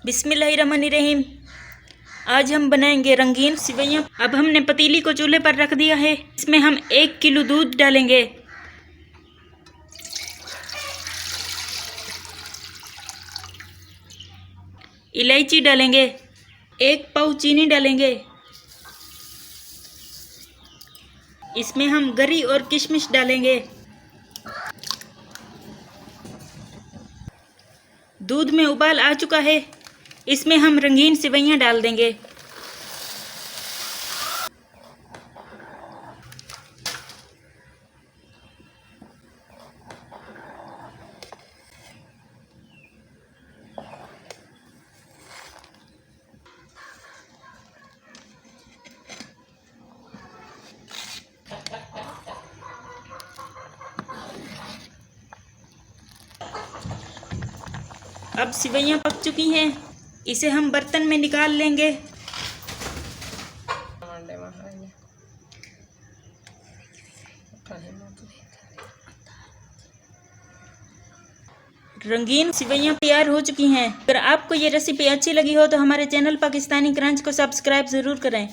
बिस्मिल्लाहिर्रहमानिर्रहीम। आज हम बनाएंगे रंगीन सिवैयाँ। अब हमने पतीली को चूल्हे पर रख दिया है। इसमें हम 1 किलो दूध डालेंगे, इलायची डालेंगे, 1 पाव चीनी डालेंगे। इसमें हम गरी और किशमिश डालेंगे। दूध में उबाल आ चुका है, इसमें हम रंगीन सिवैयाँ डाल देंगे। अब सिवैयाँ पक चुकी हैं, इसे हम बर्तन में निकाल लेंगे। रंगीन सिवैयाँ तैयार हो चुकी हैं। अगर आपको ये रेसिपी अच्छी लगी हो तो हमारे चैनल पाकिस्तानी क्रंच को सब्सक्राइब ज़रूर करें।